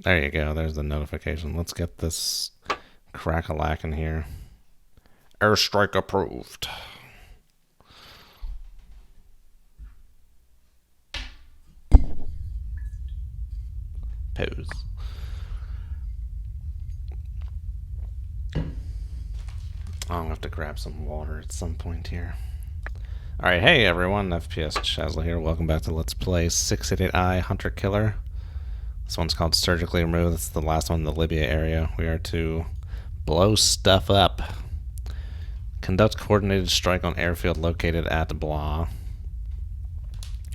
There you go. There's the notification. Let's get this crack-a-lack in here. Airstrike approved. Pose. I'll have to grab some water at some point here. Alright, hey everyone, FPS Shazla here. Welcome back to Let's Play 688I Hunter Killer. This one's called Surgically Removed. It's the last one in the Libya area. We are to blow stuff up. Conduct coordinated strike on airfield located at blah.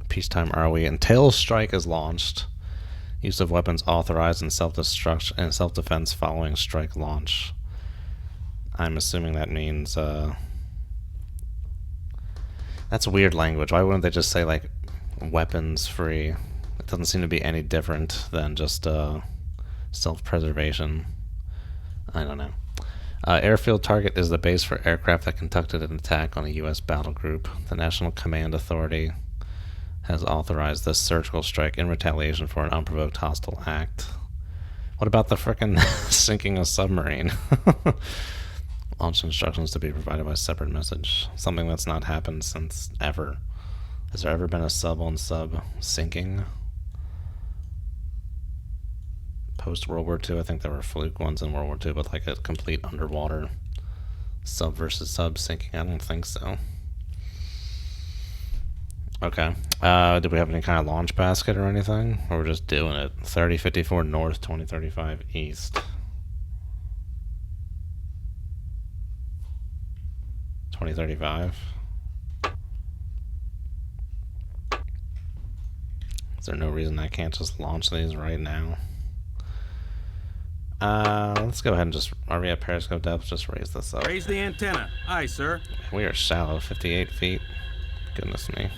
Peacetime ROE until strike is launched. Use of weapons authorized in self-destruction and self-defense following strike launch. I'm assuming that means that's weird language. Why wouldn't they just say like weapons free? It doesn't seem to be any different than just self-preservation. I don't know. Airfield target is the base for aircraft that conducted an attack on a U.S. battle group. The National Command Authority has authorized this surgical strike in retaliation for an unprovoked hostile act. What about the frickin' sinking a submarine? Launch instructions to be provided by separate message. Something that's not happened since ever. Has there ever been a sub-on-sub sinking? Post-World War II, I think there were fluke ones in World War II, but like a complete underwater sub versus sub sinking, I don't think so. Okay. Did we have any kind of launch basket or anything? Or we're just doing it? 3054 north, 2035 east. 2035. Is there no reason I can't just launch these right now? Let's go ahead and just, are we at periscope depth? Just raise this up. Raise the antenna. Aye, sir. We are shallow, 58 feet. Goodness me.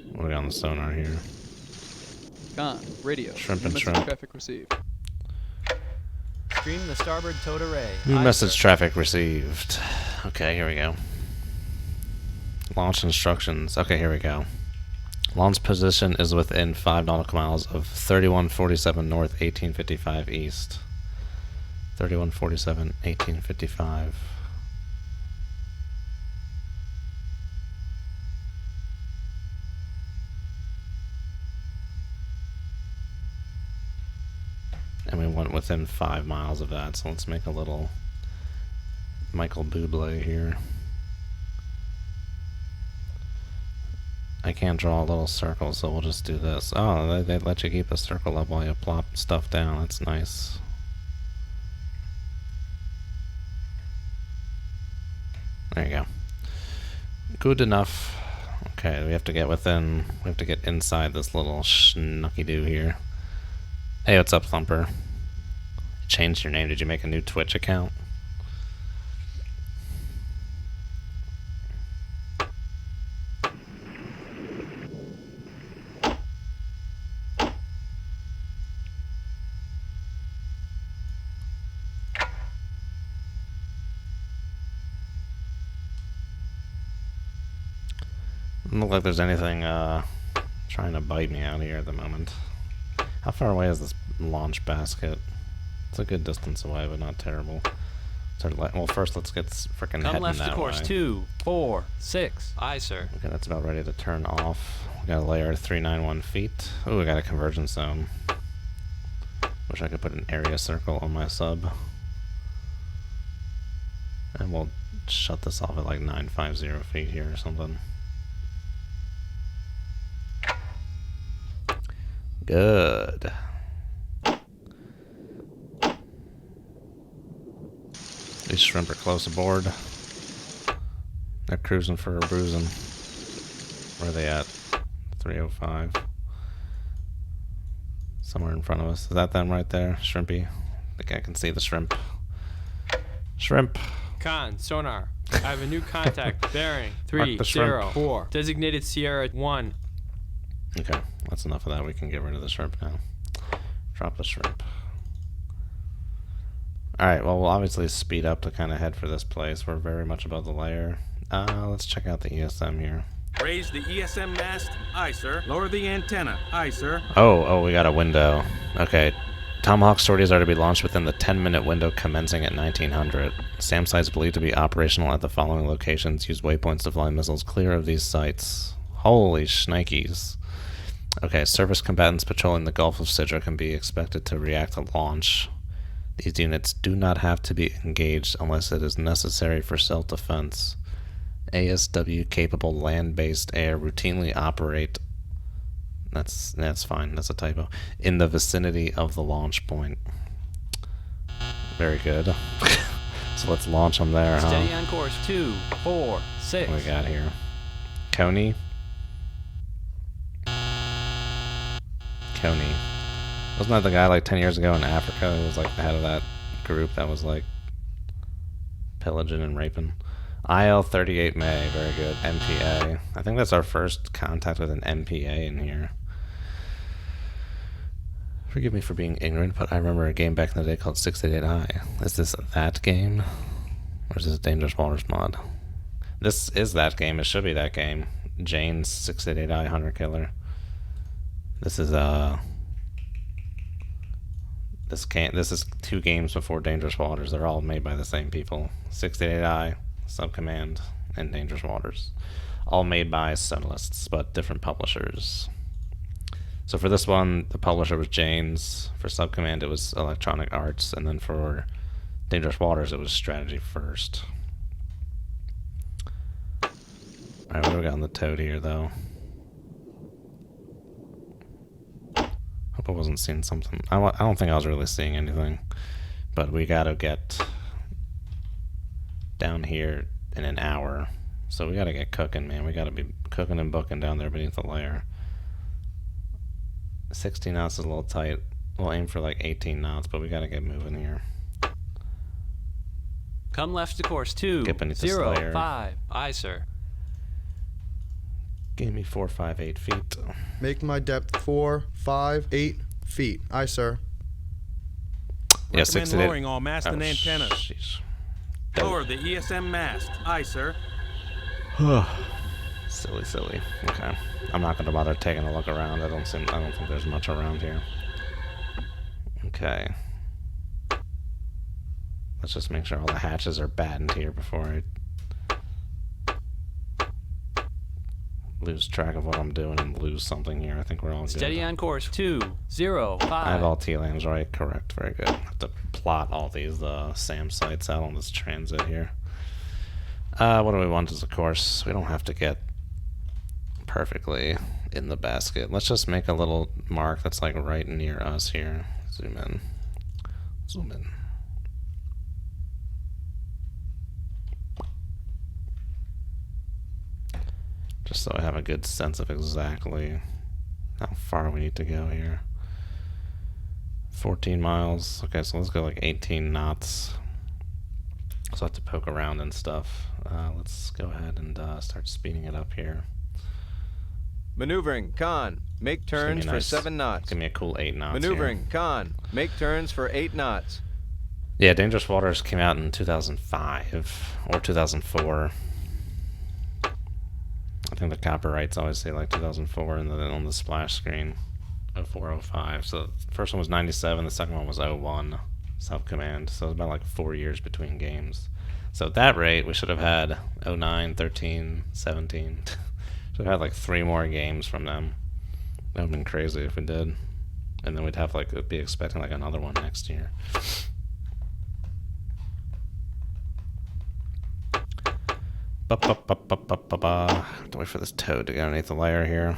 What do we got on the sonar here? Con, radio. Shrimp and Message shrimp. Traffic received. Stream the starboard towed array. New Aye, message sir. traffic received. Okay, here we go. Launch instructions. Okay, here we go. Launch position is within 5 nautical miles of 3147 north, 1855 east. 3147, 1855. And we went within 5 miles of that, so let's make a little Michael Bublé here. I can't draw a little circle, so we'll just do this. Oh, they let you keep a circle up while you plop stuff down. That's nice. There you go. Good enough. Okay, we have to get within, we have to get inside this little schnucky-doo here. Hey, what's up, Thumper? Changed your name. Did you make a new Twitch account? Doesn't look like there's anything trying to bite me out here at the moment. How far away is this launch basket? It's a good distance away, but not terrible. Well, first let's get frickin' Come heading left to that course way. 246. Aye, sir. Okay, that's about ready to turn off. We got a layer 391 feet. Ooh, we got a convergence zone. Wish I could put an area circle on my sub. And we'll shut this off at like 950 feet here or something. Good. These shrimp are close aboard. They're cruising for a bruising. Where are they at? 305. Somewhere in front of us. Is that them right there? Shrimpy? I think I can see the shrimp. Shrimp. Con, sonar. I have a new contact bearing Mark the shrimp. 304. Designated Sierra 1. Okay, that's enough of that. We can get rid of the shrimp now. Drop the shrimp. Alright, well, we'll obviously speed up to kind of head for this place. We're very much above the layer. Let's check out the ESM here. Raise the ESM mast. Aye, sir. Lower the antenna. Aye, sir. Oh, we got a window. Okay. Tomahawk sorties are to be launched within the 10-minute window commencing at 1900. SAM sites believed to be operational at the following locations. Use waypoints to fly missiles clear of these sites. Holy shnikes. Okay, surface combatants patrolling the Gulf of Sidra can be expected to react to launch. These units do not have to be engaged unless it is necessary for self-defense. ASW-capable land-based air routinely operate. That's fine. That's a typo. In the vicinity of the launch point. Very good. So let's launch them there, huh? Steady on course 2, 4, 6. What we got here? Coney. Wasn't that the guy like 10 years ago in Africa who was like the head of that group that was like pillaging and raping? IL-38 May, very good. MPA. I think that's our first contact with an MPA in here. Forgive me for being ignorant, but I remember a game back in the day called 688i. Is this that game? Or is this Dangerous Waters mod? This is that game. It should be that game. Jane's 688i Hunter Killer. This is this is 2 games before Dangerous Waters. They're all made by the same people. 688i, Subcommand, and Dangerous Waters. All made by Sonalists, but different publishers. So for this one, the publisher was Jane's. For Subcommand, it was Electronic Arts. And then for Dangerous Waters, it was Strategy First. Alright, what do we got on the toad here, though? Hope I wasn't seeing something. I don't think I was really seeing anything. But we gotta get down here in an hour. So we gotta get cooking, man. We gotta be cooking and booking down there beneath the layer. 16 knots is a little tight. We'll aim for like 18 knots, but we gotta get moving here. Come left to course 2, Get beneath this 0, layer. 5. Aye, sir. Give me 4, 5, 8 feet. Make my depth 4, 5, 8 feet. Aye, sir. Yeah, Recommend 6 to 8. lowering all mast and antennas. Jeez. Lower the ESM mast. Aye, sir. Silly. Okay. I'm not gonna bother taking a look around. I don't think there's much around here. Okay. Let's just make sure all the hatches are battened here before I lose track of what I'm doing and lose something here. I think we're all good. Steady on course 2, 0, 5. I have all T-lands right. Correct. Very good. I have to plot all these SAM sites out on this transit here. What do we want as a course? We don't have to get perfectly in the basket. Let's just make a little mark that's like right near us here. Zoom in. Just so I have a good sense of exactly how far we need to go here. 14 miles. Okay, so let's go like 18 knots. So I have to poke around and stuff. Let's go ahead and start speeding it up here. Maneuvering, con. Make turns for 7 knots. Give me a cool 8 knots. Maneuvering, here. con. Make turns for 8 knots. Yeah, Dangerous Waters came out in 2005 or 2004. I think the copyrights always say like 2004 and then on the splash screen 04, 05. So the first one was 97, the second one was 01, Self-Command. So it was about like 4 years between games. So at that rate, we should have had 09, 13, 17. Should have had like 3 more games from them. That would have been crazy if we did. And then we'd have like, be expecting like another one next year. Have to wait for this toad to get underneath the layer here.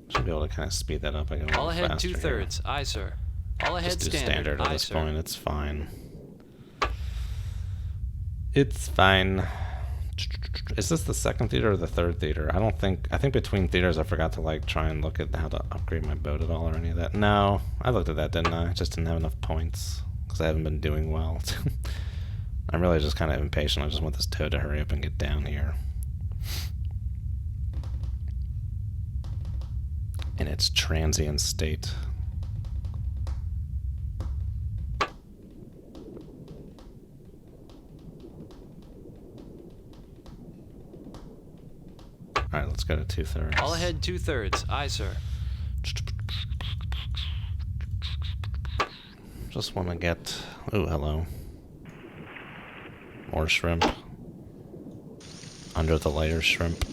Should be able to kind of speed that up. I go All ahead faster 2/3. Aye, sir. All ahead Just do standard at Aye, this sir. point. It's fine. It's fine. Is this the second theater or the third theater? I think between theaters I forgot to like try and look at how to upgrade my boat at all or any of that. No, I looked at that, didn't I? I just didn't have enough points because I haven't been doing well. I'm really just kind of impatient. I just want this toad to hurry up and get down here. In its transient state. Alright, let's go to 2/3. All ahead 2/3. Aye, sir. Just want to get... Ooh, hello. More shrimp. Under the layer shrimp.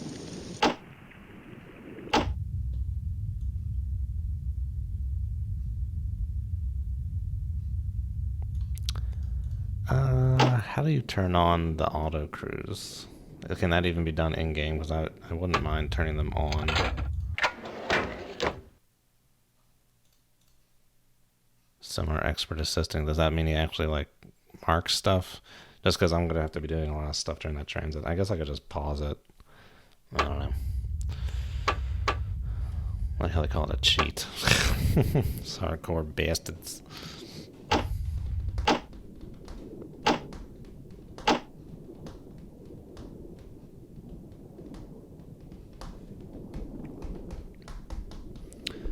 How do you turn on the auto cruise? Can that even be done in-game? Because I wouldn't mind turning them on. Sonar expert assisting. Does that mean he actually, like, marks stuff? Just because I'm going to have to be doing a lot of stuff during that transit. I guess I could just pause it. I don't know. Like how they call it a cheat. It's hardcore bastards.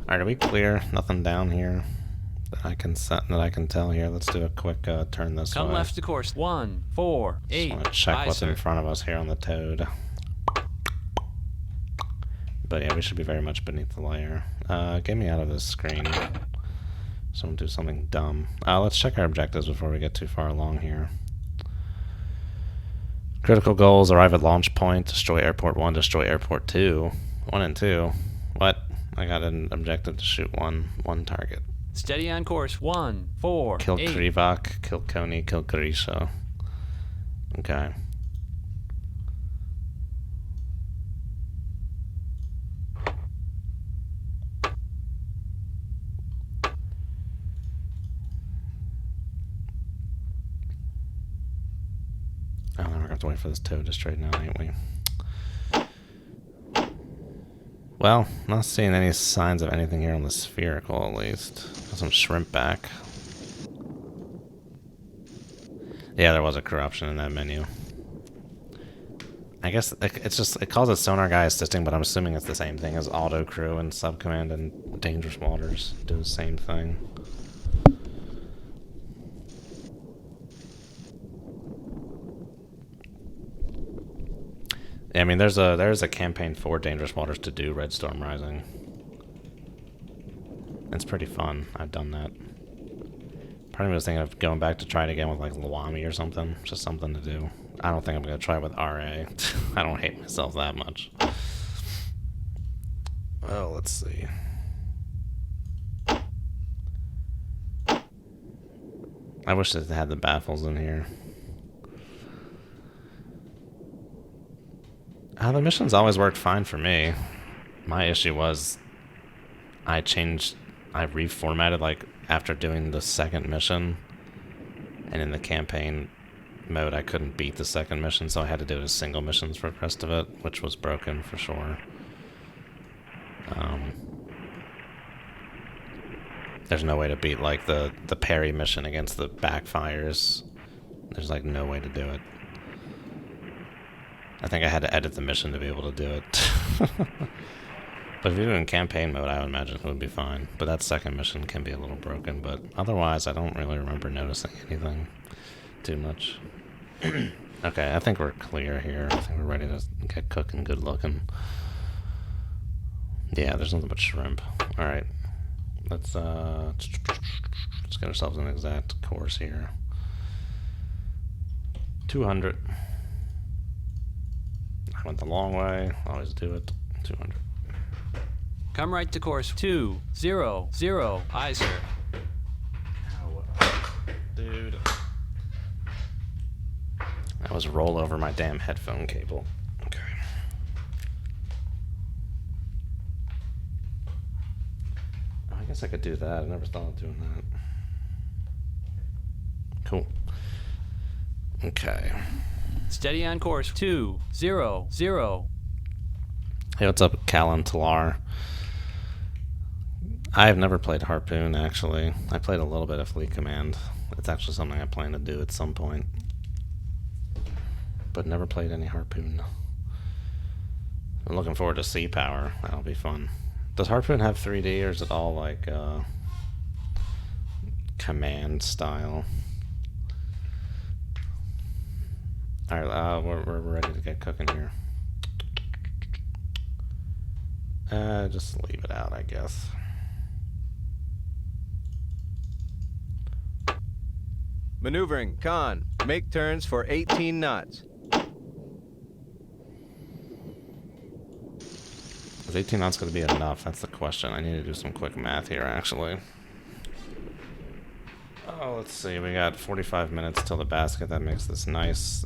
Alright, are we clear? Nothing down here that I can tell here. Let's do a quick turn this way. Come left to course 148. Just want to check Aye, what's sir. in front of us here on the Toad. But yeah, we should be very much beneath the layer. Get me out of this screen. Someone do something dumb. Let's check our objectives before we get too far along here. Critical goals: arrive at launch point, destroy airport 1, destroy airport 2. 1 and 2. What? I got an objective to shoot one target. Steady on course 148. Kill Krivak, kill Koni, kill Grisha. Okay. Oh, now we're gonna have to wait for this Toad to straighten out, ain't we? Well, not seeing any signs of anything here on the spherical, at least. Got some shrimp back. Yeah, there was a corruption in that menu. I guess it calls it sonar guy assisting, but I'm assuming it's the same thing as auto crew and subcommand and dangerous waters. Do the same thing. Yeah, I mean, there's a campaign for Dangerous Waters to do Red Storm Rising. It's pretty fun. I've done that. Part of me was thinking of going back to try it again with like Luami or something. Just something to do. I don't think I'm gonna try it with RA. I don't hate myself that much. Well, let's see. I wish it had the baffles in here. The missions always worked fine for me. My issue was I reformatted like after doing the second mission, and in the campaign mode I couldn't beat the second mission, so I had to do it as single missions for the rest of it, which was broken for sure. There's no way to beat like the parry mission against the backfires. There's like no way to do it. I think I had to edit the mission to be able to do it. But if you're doing campaign mode, I would imagine it would be fine. But that second mission can be a little broken, but otherwise I don't really remember noticing anything too much. Okay, I think we're clear here. I think we're ready to get cooking, good looking. Yeah, there's nothing but shrimp. Alright. Let's get ourselves an exact course here. 200. I went the long way. Always do it. 200. Come right to course 200. Aye, sir. Dude. That was roll over my damn headphone cable. Okay. I guess I could do that. I never thought of doing that. Cool. Okay. Steady on course 200. Hey, what's up, Callan Talar? I have never played Harpoon, actually. I played a little bit of Fleet Command. It's actually something I plan to do at some point. But never played any Harpoon. I'm looking forward to Sea Power. That'll be fun. Does Harpoon have 3D, or is it all like command style? Alright, we're ready to get cooking here. Just leave it out, I guess. Maneuvering. Con. Make turns for 18 knots. Is 18 knots going to be enough? That's the question. I need to do some quick math here, actually. Oh, let's see. We got 45 minutes till the basket. That makes this nice.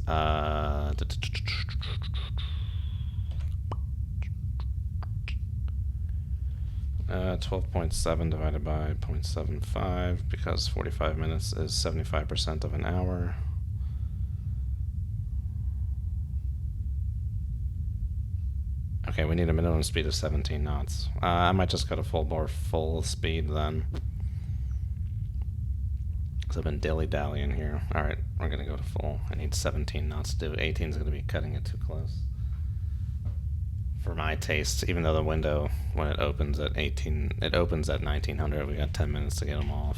12.7 divided by 0.75, because 45 minutes is 75% of an hour. Okay, we need a minimum speed of 17 knots. I might just go to full speed then. Because I've been dilly-dallying here. Alright, we're going to go to full. I need 17 knots to do. 18 is going to be cutting it too close. For my taste, even though the window, when it opens at 18, it opens at 1900, we got 10 minutes to get them off.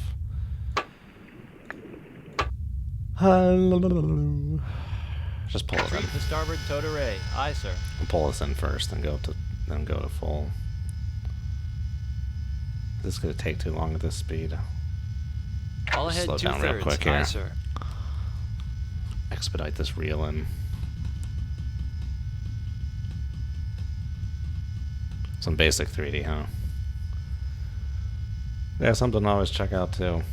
Just pull it in. Treat the starboard tow array. Aye, sir. I'll pull this in first, then go to full. This is going to take too long at this speed. All ahead Slow down real 2/3. quick Aye, here. sir. Expedite this reel in. Some basic 3D, huh? Yeah, something to always check out too.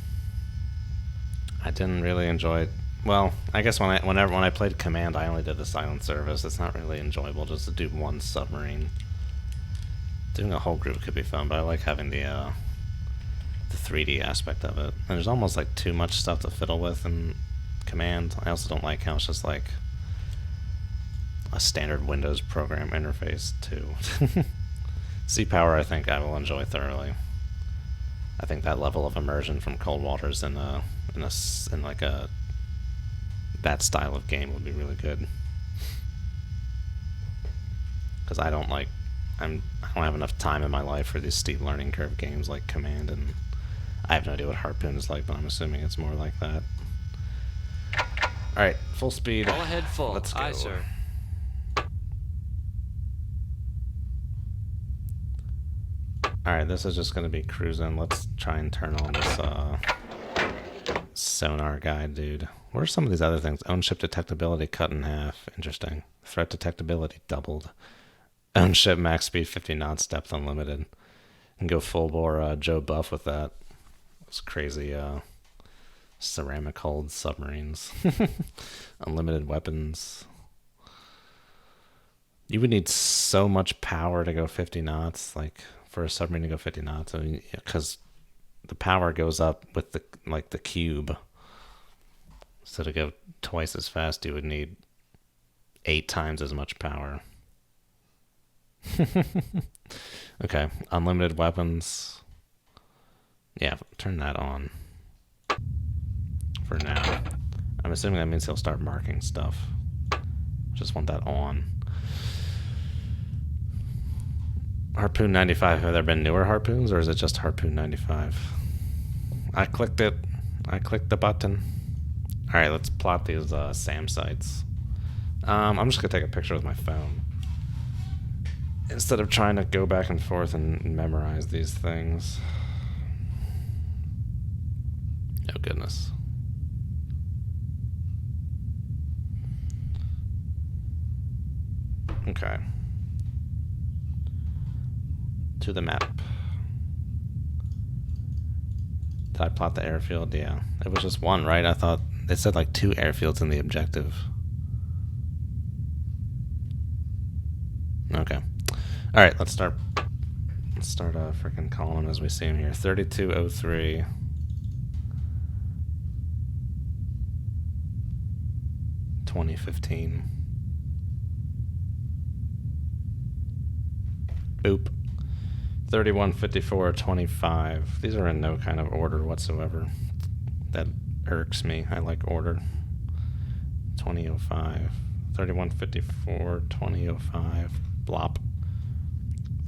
I didn't really enjoy it. Well, I guess when I played Command, I only did the silent service. It's not really enjoyable just to do one submarine. Doing a whole group could be fun, but I like having the 3D aspect of it. And there's almost like too much stuff to fiddle with in Command. I also don't like how it's just like a standard Windows program interface too. Sea Power, I think I will enjoy thoroughly. I think that level of immersion from Cold Waters in like a that style of game would be really good. Because I don't have enough time in my life for these steep learning curve games like Command, and I have no idea what Harpoon is like, but I'm assuming it's more like that. All right, full speed. All ahead full. Let's go. Aye, sir. Alright, this is just going to be cruising. Let's try and turn on this sonar guy, dude. What are some of these other things? Own ship detectability cut in half. Interesting. Threat detectability doubled. Own ship max speed 50 knots, depth unlimited. And go full bore Joe Buff with that. Those crazy ceramic hulled submarines. Unlimited weapons. You would need so much power to go 50 knots, like for a submarine to go 50 knots. I mean, because the power goes up with the cube. So to go twice as fast, you would need 8 times as much power. Okay, unlimited weapons. Yeah, turn that on for now. I'm assuming that means he'll start marking stuff. Just want that on. Harpoon 95, have there been newer Harpoons, or is it just Harpoon 95? I clicked it. I clicked the button. Alright, let's plot these SAM sites. I'm just going to take a picture with my phone. Instead of trying to go back and forth and memorize these things. Oh, goodness. Okay. To the map. Did I plot the airfield? Yeah. It was just one, right? I thought it said like 2 airfields in the objective. Okay. Alright, let's start freaking calling them as we see them here. 3203. $20.15. Boop. 3154.25. These are in no kind of order whatsoever. That irks me. I like order. 2005. 3154. 2005. Blop.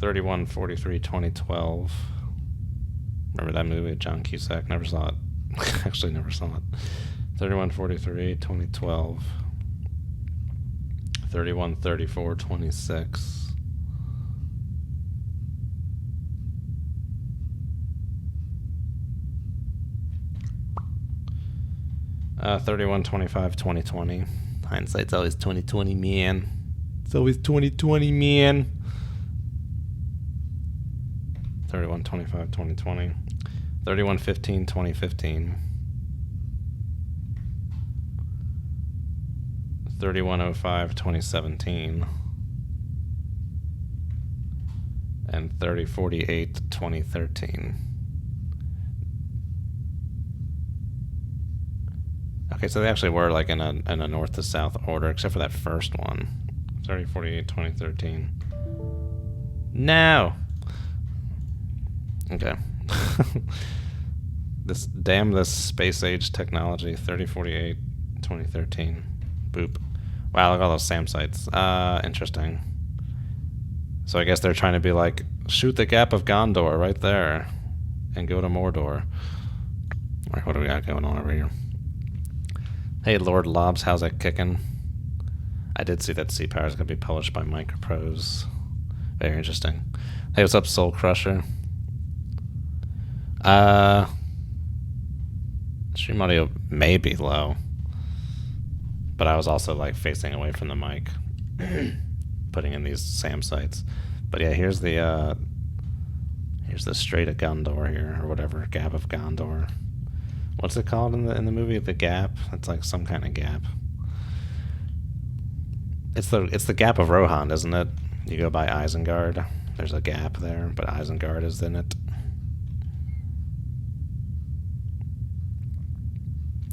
3143. 2012. Remember that movie with John Cusack? Never saw it. Actually, never saw it. 3143. 2012. 3134. 26. 31-25-2020. Hindsight's always 2020, man. It's always 2020, man. 31-25-2020. 31-15-2015. 31-05-2017. And 30-48-2013. Okay, so they actually were like in a north to south order, except for that first one. 30-48-2013. No. Okay. This space age technology. 30-48-2013. Boop. Wow, look at all those SAM sites. Interesting. So I guess they're trying to be like, shoot the Gap of Gondor right there, and go to Mordor. Alright, what do we got going on over here? Hey, Lord Lobs, how's that kicking? I did see that Sea Power is going to be published by Microprose. Very interesting. Hey, what's up, Soul Crusher? Stream audio may be low, but I was also like facing away from the mic, putting in these SAM sites. But yeah, here's the Strait of Gondor here, or whatever, Gap of Gondor. What's it called in the movie? The Gap? It's like some kind of gap. It's the Gap of Rohan, isn't it? You go by Isengard. There's a gap there, but Isengard is in it.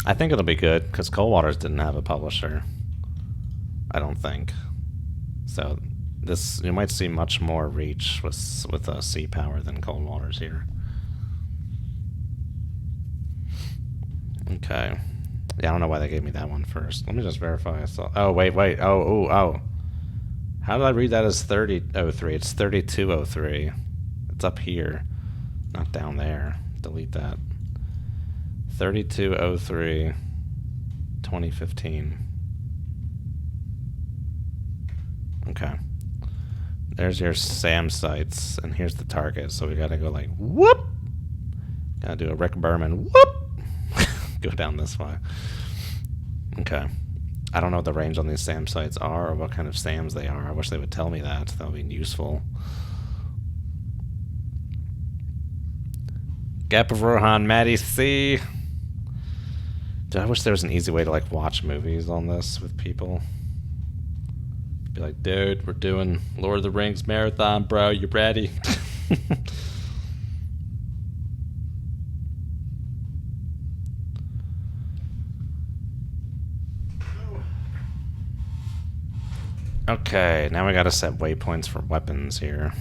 I think it'll be good, because Cold Waters didn't have a publisher. I don't think. So this, you might see much more reach with Sea Power than Cold Waters here. Okay. Yeah, I don't know why they gave me that one first. Let me just verify I saw. Oh, wait. Oh. How did I read that as 3003? It's 3203. It's up here, not down there. Delete that. 3203, 2015. Okay. There's your SAM sites, and here's the target. So we gotta go like, whoop! Gotta do a Rick Berman, whoop! Go down this way. Okay. I don't know what the range on these SAM sites are, or what kind of SAMs they are. I wish they would tell me that. That would be useful. Gap of Rohan, Maddie C. Dude, I wish there was an easy way to like watch movies on this with people. Be like, dude, we're doing Lord of the Rings marathon, bro. You ready? Okay, now we gotta set waypoints for weapons here.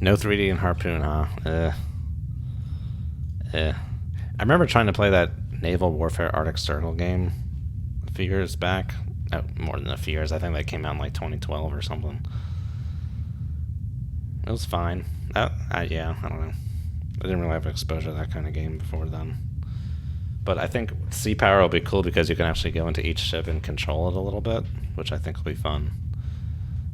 No 3D and Harpoon, huh? I remember trying to play that Naval Warfare Arctic Circle game a few years back. Oh, more than a few years. I think that came out in like 2012 or something. It was fine. Yeah, I don't know. I didn't really have exposure to that kind of game before then. But I think Sea Power will be cool because you can actually go into each ship and control it a little bit, which I think will be fun.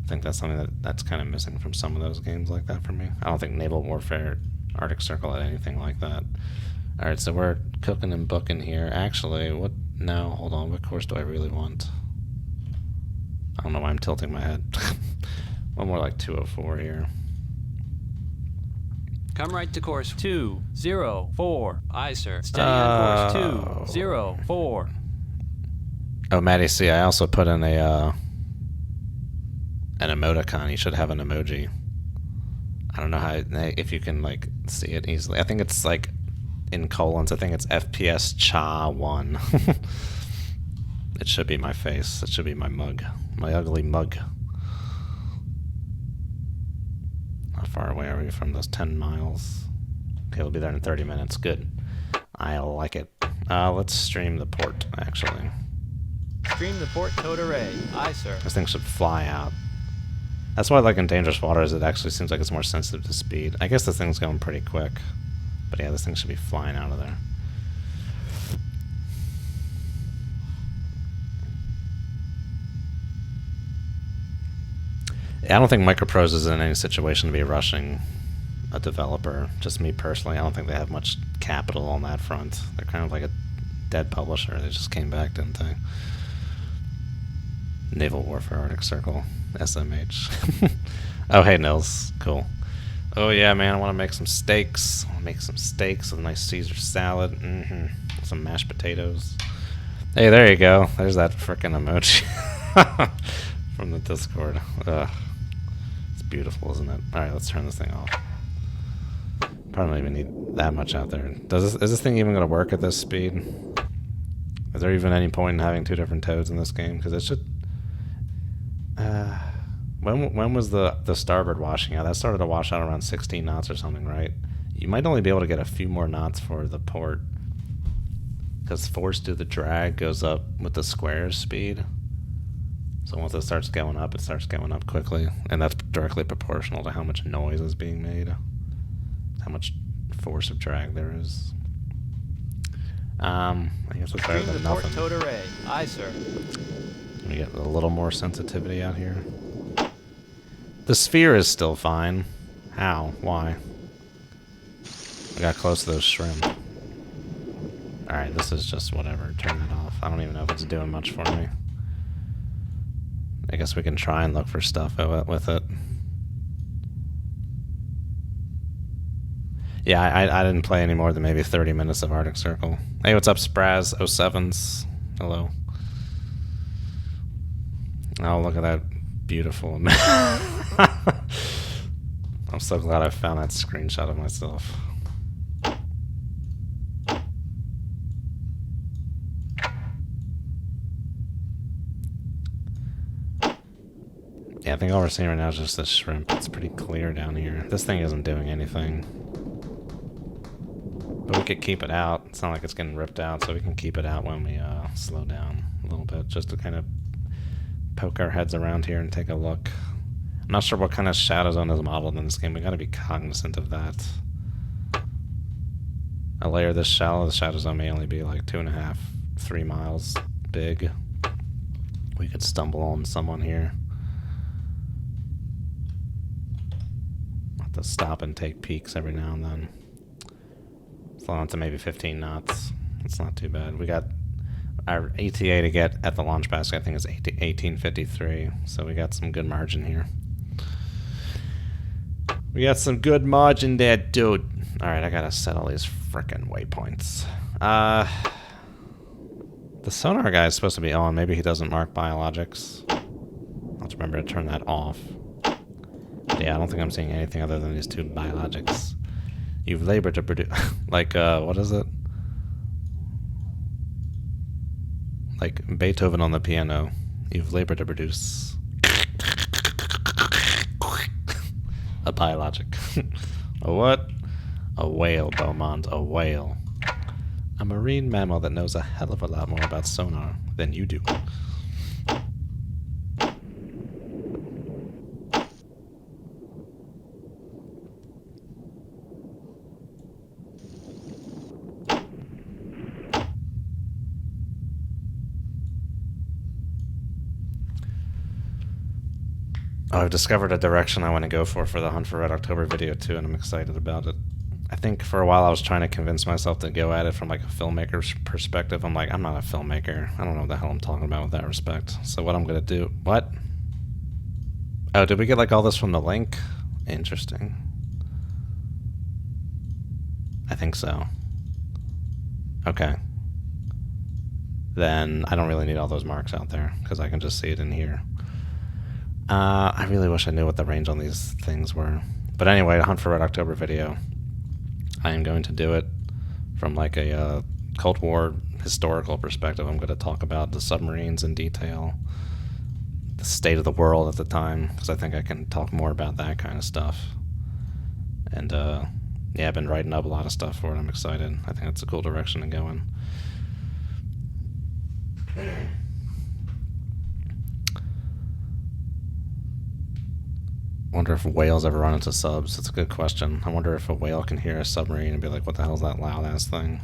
I think that's something that's kind of missing from some of those games like that for me. I don't think Naval Warfare Arctic Circle had anything like that. Alright, so we're cooking and booking here. Actually, no, hold on. What course do I really want? I don't know why I'm tilting my head. One more like 204 here. Come right to course 204. Aye, sir. Steady on course 204. Oh, Maddie C, I also put in an emoticon. You should have an emoji. I don't know how if you can like see it easily. I think it's like in colons. I think it's FPS Cha 1. It should be my face. It should be my mug. My ugly mug. How far away are we from those 10 miles? Okay, we'll be there in 30 minutes. Good. I like it. Let's stream the port, actually. Stream the port code array. Aye, sir. This thing should fly out. That's why, like, in dangerous waters, it actually seems like it's more sensitive to speed. I guess this thing's going pretty quick. But yeah, this thing should be flying out of there. Yeah, I don't think Microprose is in any situation to be rushing a developer. Just me personally, I don't think they have much capital on that front. They're kind of like a dead publisher. They just came back, didn't they? Naval Warfare Arctic Circle, SMH. Oh, hey, Nils. Cool. Oh, yeah, man, I want to make some steaks. I want to make some steaks with a nice Caesar salad. Some mashed potatoes. Hey, there you go. There's that frickin' emoji from the Discord. Ugh. It's beautiful, isn't it? Alright, let's turn this thing off. Probably don't even need that much out there. Is this thing even going to work at this speed? Is there even any point in having two different toads in this game? Because it should... when was the starboard washing out? That started to wash out around 16 knots or something, right? You might only be able to get a few more knots for the port. Because force to the drag goes up with the square speed. So once it starts going up quickly. And that's directly proportional to how much noise is being made. How much force of drag there is. I guess it's better than nothing. Report towed array. Aye, sir. Let me get a little more sensitivity out here. The sphere is still fine. How? Why? I got close to those shrimp. Alright, this is just whatever. Turn that off. I don't even know if it's doing much for me. I guess we can try and look for stuff with it. Yeah, I didn't play any more than maybe 30 minutes of Arctic Circle. Hey, what's up, Spraz 07s? Hello. Oh, look at that beautiful... I'm so glad I found that screenshot of myself. Yeah, I think all we're seeing right now is just this shrimp. It's pretty clear down here. This thing isn't doing anything. But we could keep it out. It's not like it's getting ripped out, so we can keep it out when we slow down a little bit, just to kind of poke our heads around here and take a look. I'm not sure what kind of shadow zone is modeled in this game. We got to be cognizant of that. A layer this shallow, the shadow zone may only be like 2.5, 3 miles big. We could stumble on someone here. Have to stop and take peeks every now and then. Slow on to maybe 15 knots. It's not too bad. We got our ETA to get at the launch basket, I think, is 1853. So we got some good margin here. We got some good margin there, dude. Alright, I gotta set all these frickin' waypoints. The sonar guy is supposed to be on. Maybe he doesn't mark biologics. I'll have to remember to turn that off. Yeah, I don't think I'm seeing anything other than these two biologics. You've labored to produce... like, what is it? Like Beethoven on the piano. You've labored to produce... a biologic. A what? A whale, Beaumont. A whale. A marine mammal that knows a hell of a lot more about sonar than you do. Oh, I've discovered a direction I want to go for the Hunt for Red October video too, and I'm excited about it. I think for a while I was trying to convince myself to go at it from like a filmmaker's perspective. I'm like, I'm not a filmmaker. I don't know what the hell I'm talking about with that respect. So what I'm going to do... What? Oh, did we get like all this from the link? Interesting. I think so. Okay. Then I don't really need all those marks out there, because I can just see it in here. I really wish I knew what the range on these things were. But anyway, Hunt for Red October video. I am going to do it from like a Cold War historical perspective. I'm going to talk about the submarines in detail, the state of the world at the time, because I think I can talk more about that kind of stuff. And yeah, I've been writing up a lot of stuff for it. I'm excited. I think it's a cool direction to go in. Wonder if whales ever run into subs. That's a good question. I wonder if a whale can hear a submarine and be like, what the hell is that loud ass thing?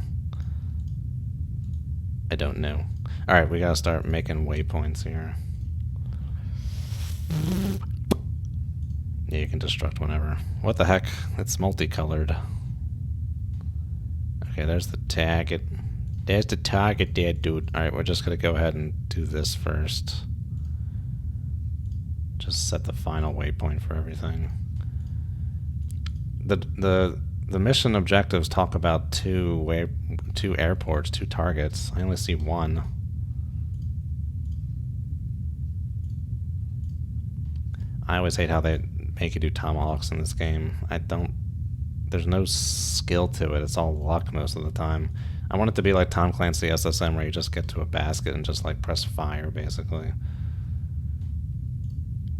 I don't know. Alright, we gotta start making waypoints here. Yeah, you can destruct whenever. What the heck? It's multicolored. Okay, there's the target. There's the target there, dude. Alright, we're just gonna go ahead and do this first. Just set the final waypoint for everything. The mission objectives talk about two airports, 2 targets. I only see 1. I always hate how they make you do tomahawks in this game. There's no skill to it. It's all luck most of the time. I want it to be like Tom Clancy SSM, where you just get to a basket and just like press fire, basically.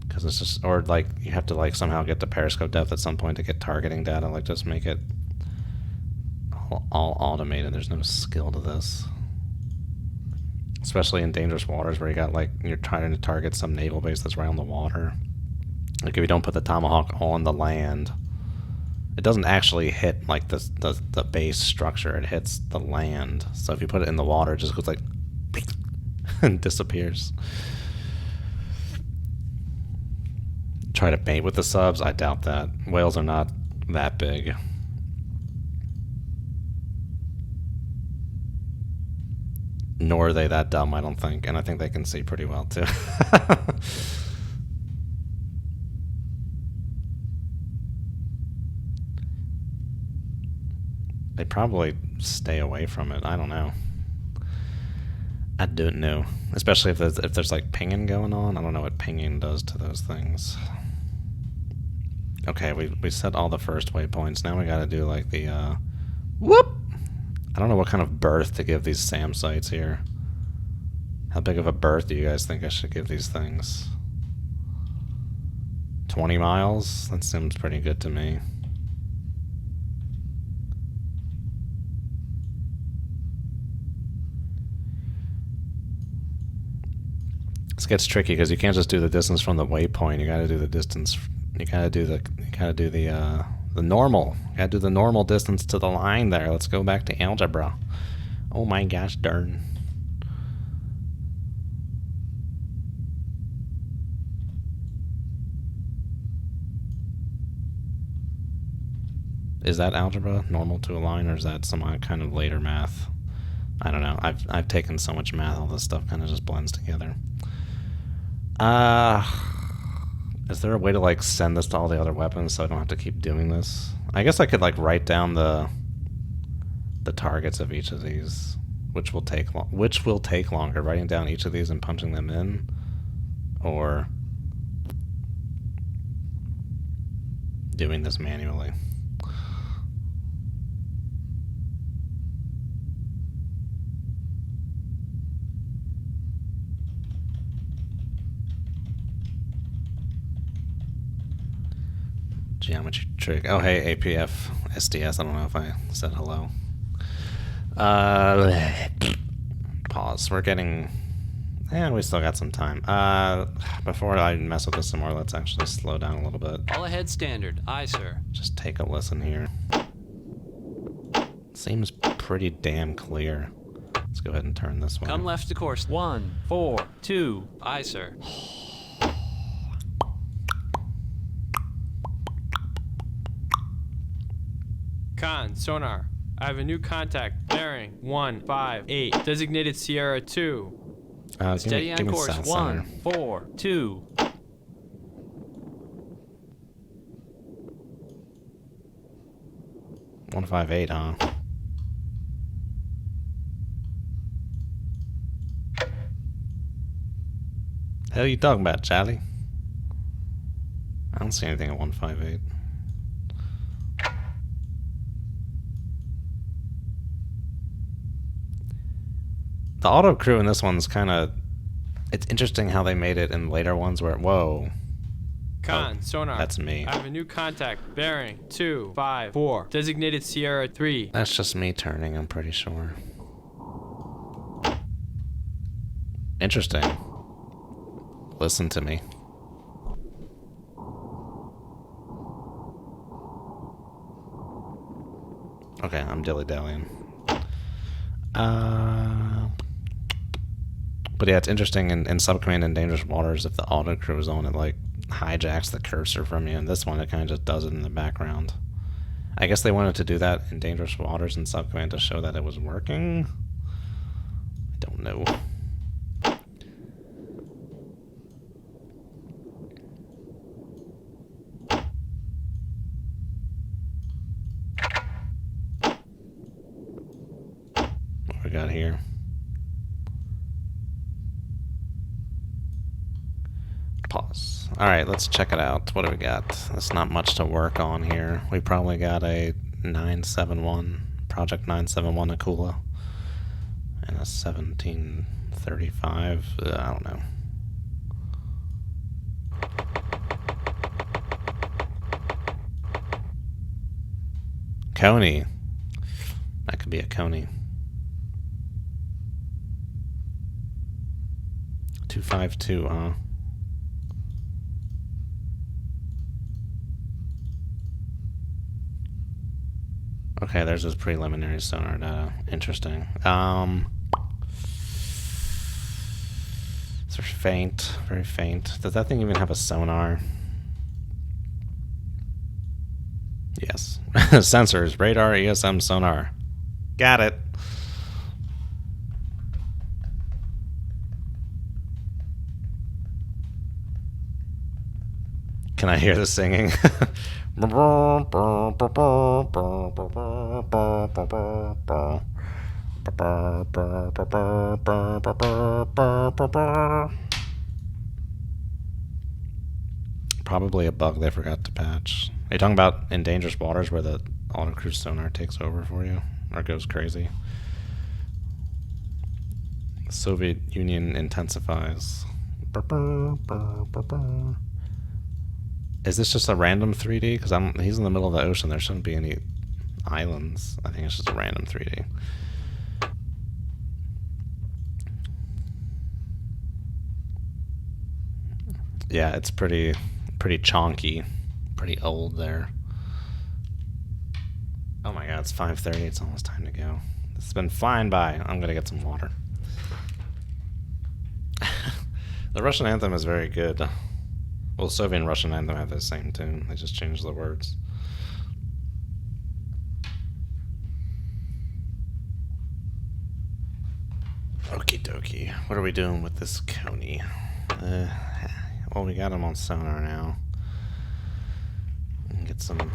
Because it's just, or like you have to like somehow get to periscope depth at some point to get targeting data. Like just make it all automated. There's no skill to this, especially in dangerous waters where you got like you're trying to target some naval base that's right on the water. Like if you don't put the tomahawk on the land, it doesn't actually hit like the base structure. It hits the land. So if you put it in the water, it just goes like and disappears. Try to bait with the subs? I doubt that. Whales are not that big. Nor are they that dumb, I don't think. And I think they can see pretty well, too. They probably stay away from it. I don't know. I don't know. Especially if there's like pinging going on. I don't know what pinging does to those things. Okay, we set all the first waypoints. Now we gotta do like the whoop! I don't know what kind of berth to give these SAM sites here. How big of a berth do you guys think I should give these things? 20 miles? That seems pretty good to me. This gets tricky because you can't just do the distance from the waypoint. You gotta do the distance. You gotta do the normal. You gotta do the normal distance to the line there. Let's go back to algebra. Oh my gosh darn. Is that algebra, normal to a line, or is that some kind of later math? I don't know. I've taken so much math, all this stuff kind of just blends together. Is there a way to like send this to all the other weapons so I don't have to keep doing this? I guess I could like write down the targets of each of these, which will take longer, writing down each of these and punching them in, or doing this manually. Geometry trick. Oh, hey, APF SDS. I don't know if I said hello. Pause. We're getting... we still got some time. Before I mess with this some more, let's actually slow down a little bit. All ahead standard. Aye, sir. Just take a listen here. Seems pretty damn clear. Let's go ahead and turn this way. Come left to course 142. Aye, sir. Con, sonar. I have a new contact. Bearing 158. Designated Sierra 2. Steady on course 142. 158, huh? Hell you talking about, Charlie? I don't see anything at 158. The auto crew in this one's kind of... It's interesting how they made it in later ones where... Whoa. Con, sonar. That's me. I have a new contact. Bearing 254. Designated Sierra 3. That's just me turning, I'm pretty sure. Interesting. Listen to me. Okay, I'm dilly-dallying. But yeah, it's interesting in Subcommand in Dangerous Waters, if the auto crew is on, it like hijacks the cursor from you, and this one it kind of just does it in the background. I guess they wanted to do that in dangerous waters in Sub Command to show that it was working. I don't know. What we got here? Pause. Alright, let's check it out. What do we got? There's not much to work on here. We probably got a 971, Project 971 Akula, and a 1735. I don't know. Coney. That could be a Coney. 252, huh? Okay, there's this preliminary sonar data. Interesting. It's faint, very faint. Does that thing even have a sonar? Yes. Sensors, radar, ESM, sonar. Got it. Can I hear the singing? Probably a bug they forgot to patch. Are you talking about in dangerous waters where the autocruise sonar takes over for you? Or goes crazy? The Soviet Union intensifies. Is this just a random 3D? Because he's in the middle of the ocean. There shouldn't be any islands. I think it's just a random 3D. Yeah, it's pretty chonky, pretty old there. Oh my god, it's 5:30. It's almost time to go. It's been flying by. I'm gonna get some water. The Russian anthem is very good. Well, Soviet and Russian anthem have the same tune. They just changed the words. Okie dokie. What are we doing with this Coney? Well, we got him on sonar now. We can get some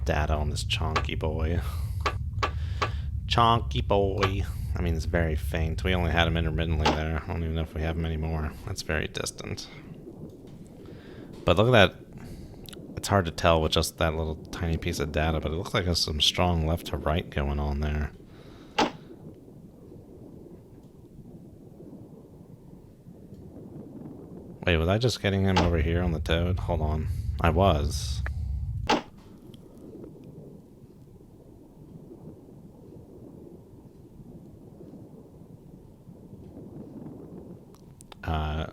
data on this chonky boy. Chonky boy. I mean, it's very faint. We only had him intermittently there. I don't even know if we have him anymore. That's very distant. But look at that. It's hard to tell with just that little tiny piece of data, but it looks like there's some strong left to right going on there. Wait, was I just getting him over here on the toad? Hold on. I was.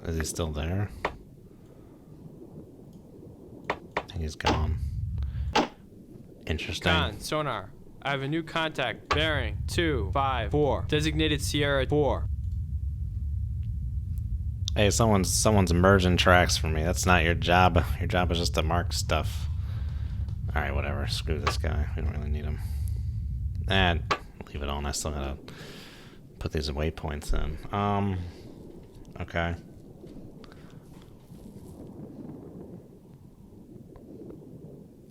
Is he still there? I think he's gone. Interesting. Con, sonar. I have a new contact. Bearing 254. Designated Sierra 4. Hey, someone's merging tracks for me. That's not your job. Your job is just to mark stuff. Alright, whatever. Screw this guy. We don't really need him. And leave it on. I still gotta put these waypoints in. Okay.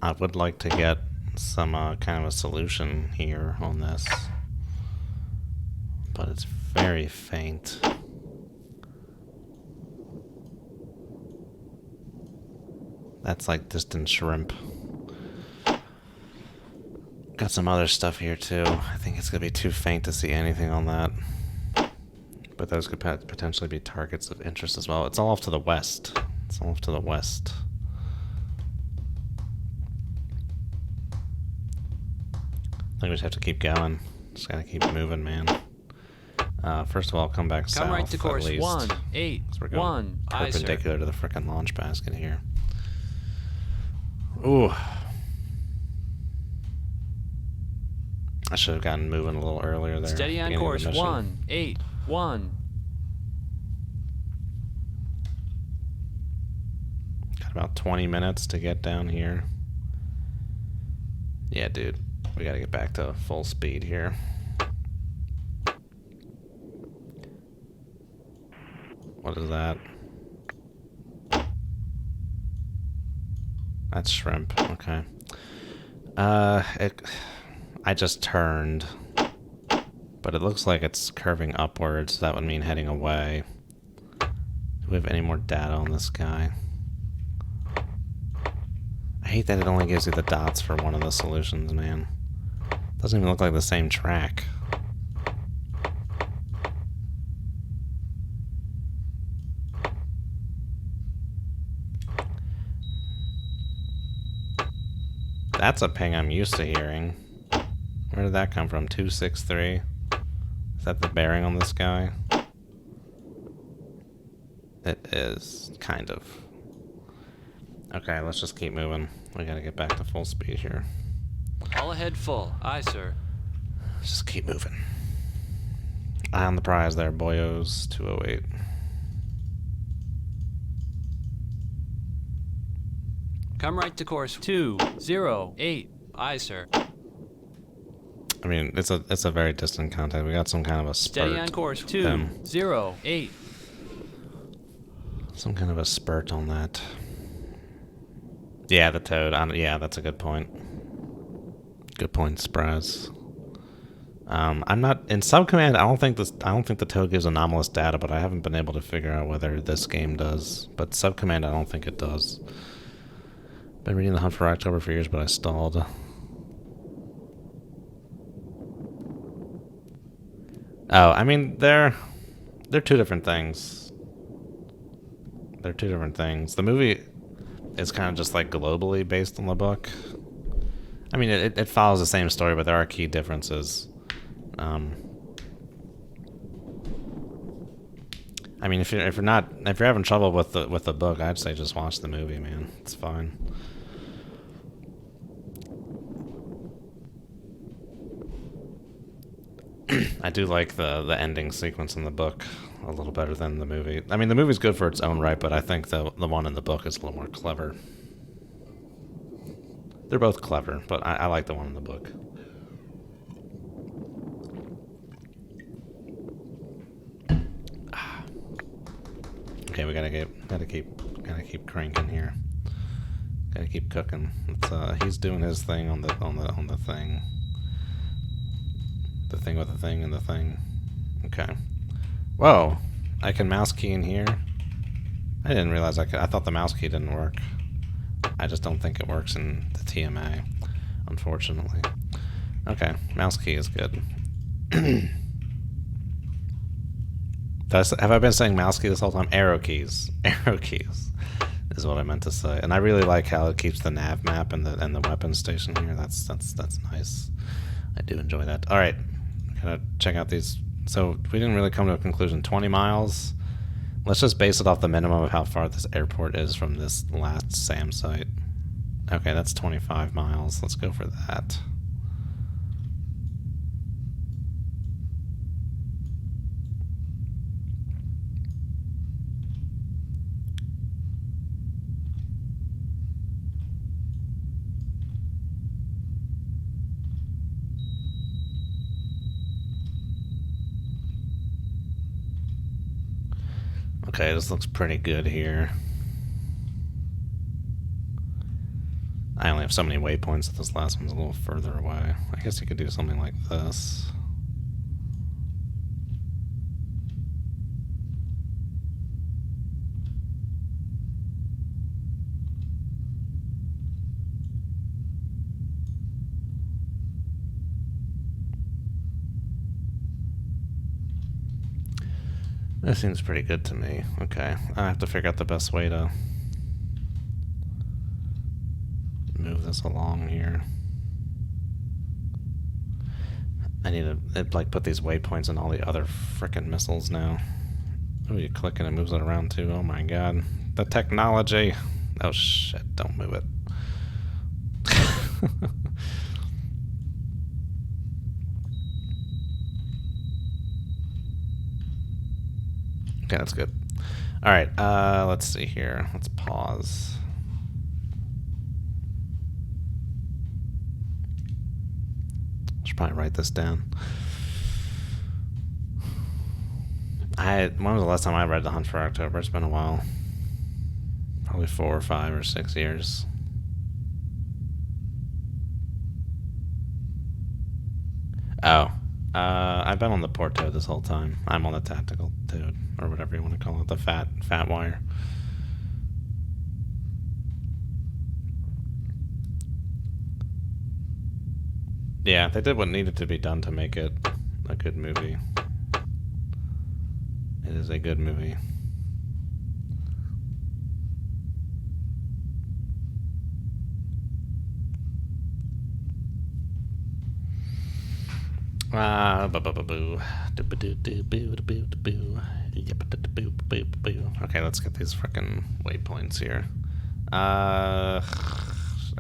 I would like to get some kind of a solution here on this. But it's very faint. That's like distant shrimp. Got some other stuff here too. I think it's gonna be too faint to see anything on that. But those could potentially be targets of interest as well. It's all off to the west. It's all off to the west. I think we just have to keep going. Just gotta keep moving, man. First of all, come back south. Come right to course at least. 181. Aye, sir. Perpendicular to the frickin' launch basket here. Ooh. I should have gotten moving a little earlier there. Steady on course 181. Got about 20 minutes to get down here. Yeah, dude. We gotta get back to full speed here. What is that? That's shrimp. Okay. I just turned, but it looks like it's curving upwards. That would mean heading away. Do we have any more data on this guy? I hate that it only gives you the dots for one of the solutions, man. Doesn't even look like the same track. That's a ping I'm used to hearing. Where did that come from? 263? Is that the bearing on this guy? It is, kind of. Okay, let's just keep moving. We gotta get back to full speed here. All ahead full. Aye, sir. Let's just keep moving. Eye on the prize there, boyos. 208. Come right to course 208. Aye, sir. I mean, it's a very distant contact. We got some kind of a spurt. Steady on course 208. Some kind of a spurt on that. Yeah, the toad. Yeah, that's a good point. Good point, Spraz. I'm not in subcommand. I don't think the toad gives anomalous data, but I haven't been able to figure out whether this game does. But subcommand, I don't think it does. Been reading The Hunt for October for years, but I stalled. Oh, I mean, they're two different things. They're two different things. The movie is kind of just like globally based on the book. I mean, it follows the same story, but there are key differences. I mean, if you're having trouble with the book, I'd say just watch the movie, man. It's fine. I do like the ending sequence in the book a little better than the movie. I mean, the movie's good for its own right, but I think the one in the book is a little more clever. They're both clever, but I like the one in the book. Okay, we gotta keep cranking here. Gotta keep cooking. He's doing his thing on the thing. The thing with the thing and the thing. Okay. Whoa! I can mouse key in here. I didn't realize I could. I thought the mouse key didn't work. I just don't think it works in the TMA, unfortunately. Okay, mouse key is good. Have I been saying mouse key this whole time? Arrow keys. Arrow keys is what I meant to say. And I really like how it keeps the nav map and the weapon station here. That's nice. I do enjoy that. All right, gotta check out these. So we didn't really come to a conclusion. 20 miles. Let's just base it off the minimum of how far this airport is from this last SAM site. Okay, that's 25 miles. Let's go for that. Okay, this looks pretty good here. I only have so many waypoints that this last one's a little further away. I guess you could do something like this. That seems pretty good to me. Okay, I have to figure out the best way to move this along here. I need to like put these waypoints in all the other frickin' missiles now. Oh, you click and it moves it around too. Oh my god, the technology! Oh shit! Don't move it. Okay, that's good. All right, let's see here. Let's pause. Should probably write this down. When was the last time I read The Hunt for October? It's been a while. Probably 4 or 5 or 6 years. Oh. I've been on the Porto this whole time. I'm on the tactical dude, or whatever you want to call it, the fat wire. Yeah, they did what needed to be done to make it a good movie. It is a good movie. Okay, let's get these frickin' waypoints here. I'll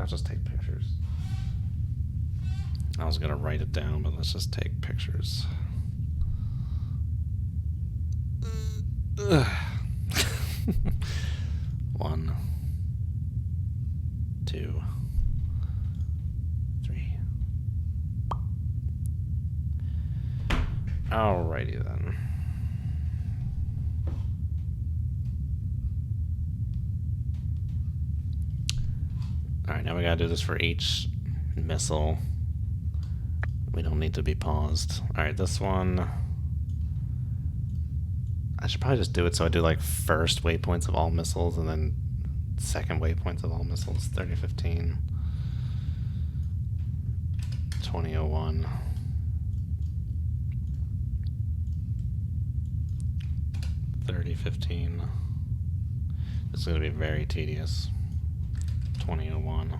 just take pictures. I was gonna write it down, but let's just take pictures. 1, 2, 3. Alrighty then. Alright, now we gotta do this for each missile. We don't need to be paused. Alright, this one... I should probably just do it so I do like first waypoints of all missiles and then second waypoints of all missiles. 3015, 2001, 3015. This is going to be very tedious. 2001.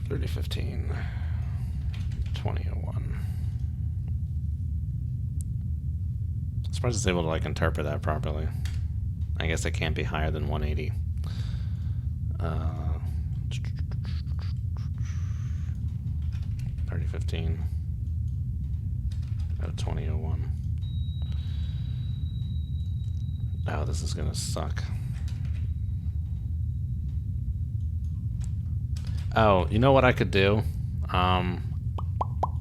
3015. 2001. I'm surprised it's able to like interpret that properly. I guess it can't be higher than 180. 3015. 2001. Oh, this is gonna suck. Oh, you know what I could do?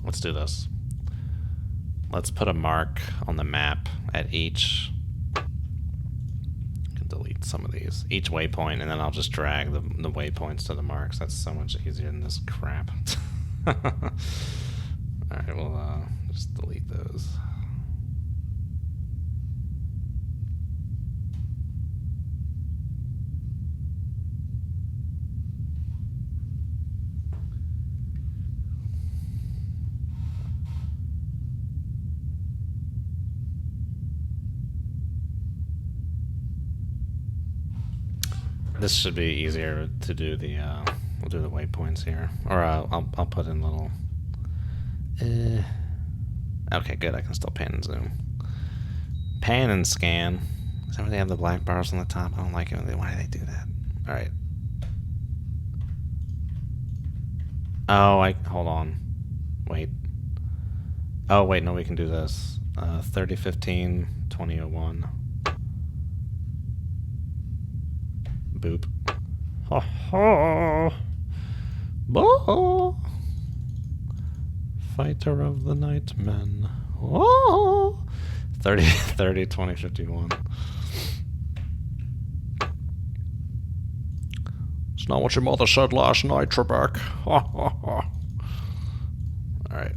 Let's do this. Let's put a mark on the map at each. I can delete some of these. Each waypoint, and then I'll just drag the waypoints to the marks. That's so much easier than this crap. Alright, we'll just delete those. This should be easier to do the, we'll do the waypoints here. Or I'll put in little... Okay, good, I can still pan and zoom. Pan and scan. Is that where they have the black bars on the top? I don't like it. Why do they do that? Alright. Oh, hold on. Wait. Oh, wait, no, we can do this. 3015, 2001. Boop. Ha ha. Bah. Fighter of the night men. Oh. 2051. It's not what your mother said last night, Trebek. Ha ha ha. Alright.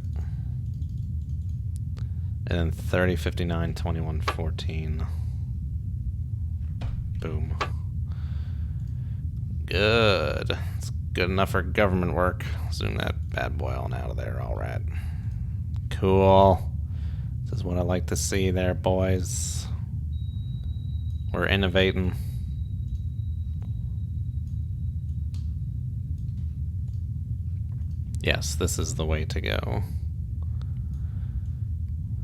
And then 3059, 2114. Boom. Good. It's good enough for government work. Zoom that bad boy on out of there. All right. Cool. This is what I like to see there, boys. We're innovating. Yes, this is the way to go.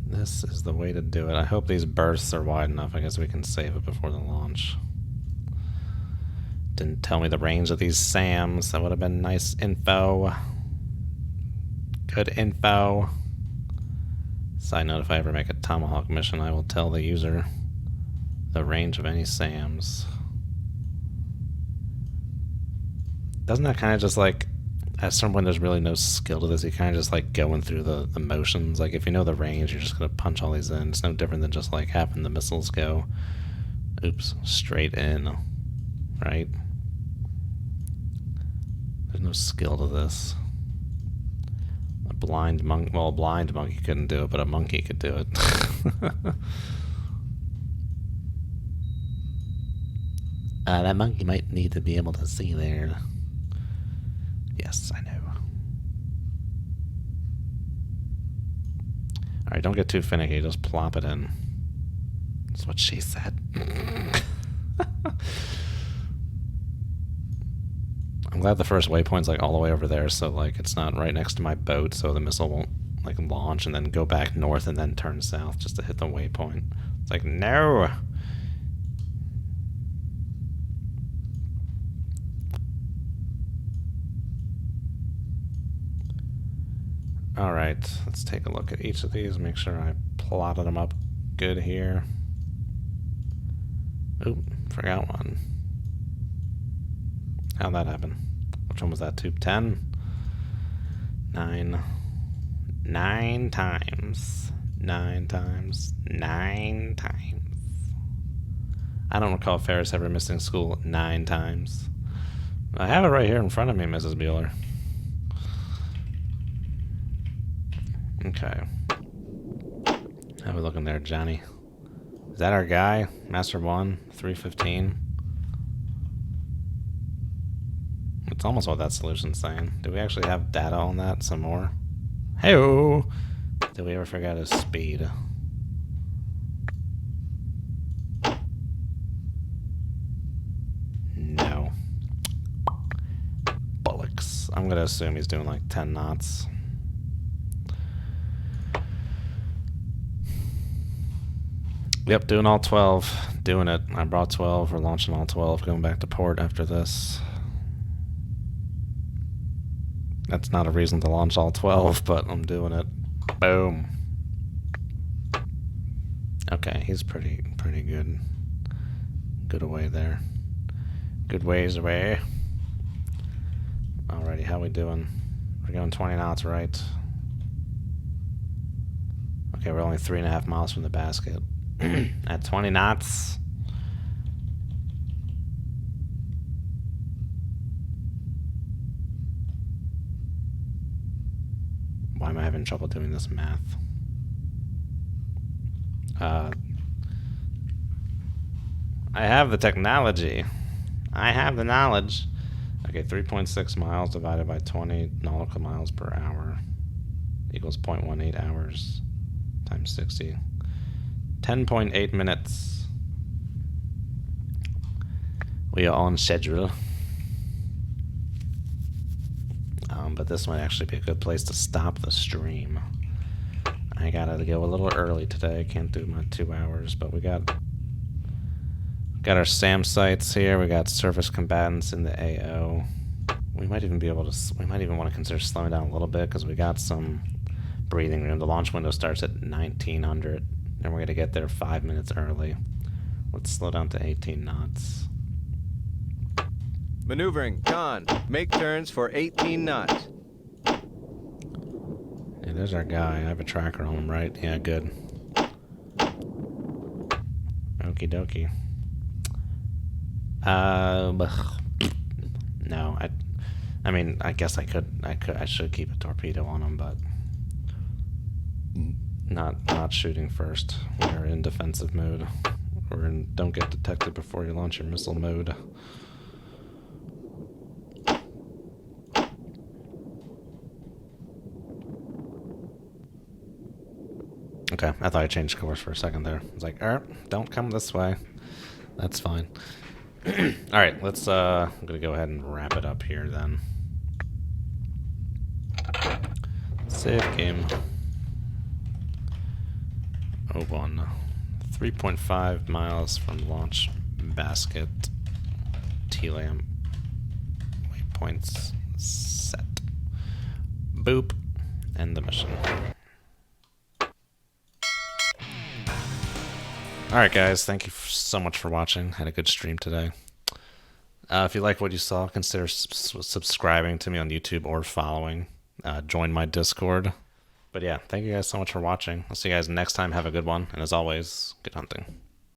This is the way to do it. I hope these bursts are wide enough. I guess we can save it before the launch. Didn't tell me the range of these SAMs. That would have been nice info. Good info. Side note, if I ever make a Tomahawk mission, I will tell the user the range of any SAMs. Doesn't that kind of just like, at some point there's really no skill to this. You're kind of just like going through the motions. Like if you know the range, you're just going to punch all these in. It's no different than just like having the missiles go, oops, straight in, right? There's no skill to this. A blind monkey, well, a blind monkey couldn't do it, but a monkey could do it. That monkey might need to be able to see there. Yes, I know. Alright, don't get too finicky, just plop it in. That's what she said. I'm glad the first waypoint's like all the way over there, so like it's not right next to my boat, so the missile won't like launch and then go back north and then turn south just to hit the waypoint. It's like, no! Alright, let's take a look at each of these, make sure I plotted them up good here. Oop, forgot one. How'd that happen? Which one was that? Tube 10? 9. 9 times. 9 times. 9 times. I don't recall Ferris ever missing school 9 times. I have it right here in front of me, Mrs. Bueller. Okay. How we looking there, Johnny? Is that our guy? Master 1, 315. It's almost what that solution's saying. Do we actually have data on that some more? Hey-oh! Did we ever forget his speed? No. Bullocks. I'm gonna assume he's doing like 10 knots. Yep, doing all 12. Doing it. I brought 12. We're launching all 12. Going back to port after this. That's not a reason to launch all 12, but I'm doing it. Boom. Okay, he's pretty good. Good away there. Good ways away. Alrighty, how we doing? We're going 20 knots, right? Okay, we're only 3.5 miles from the basket. At 20 knots. Why am I having trouble doing this math? I have the technology. I have the knowledge. Okay, 3.6 miles divided by 20 nautical miles per hour equals 0.18 hours times 60. 10.8 minutes. We are on schedule. But this might actually be a good place to stop the stream. I gotta go a little early today. Can't do my 2 hours, but we got our SAM sites here. We got surface combatants in the AO. We might even be able to. We might even want to consider slowing down a little bit because we got some breathing room. The launch window starts at 1900, and we're gonna get there 5 minutes early. Let's slow down to 18 knots. Maneuvering, con. Make turns for 18 knots. Yeah, there's our guy. I have a tracker on him, right? Yeah, good. Okie dokie. No, I mean, I guess I should keep a torpedo on him, but not shooting first. We're in defensive mode. We're in don't get detected before you launch your missile mode. Okay, I thought I changed course for a second there. I was like, don't come this way. That's fine. Alright, let's, I'm gonna go ahead and wrap it up here then. Save game. 01. 3.5 miles from launch basket. T-lamp. Waypoints set. Boop. End the mission. Alright guys, thank you so much for watching. Had a good stream today. If you like what you saw, consider subscribing to me on YouTube or following. Join my Discord. But yeah, thank you guys so much for watching. I'll see you guys next time. Have a good one. And as always, good hunting.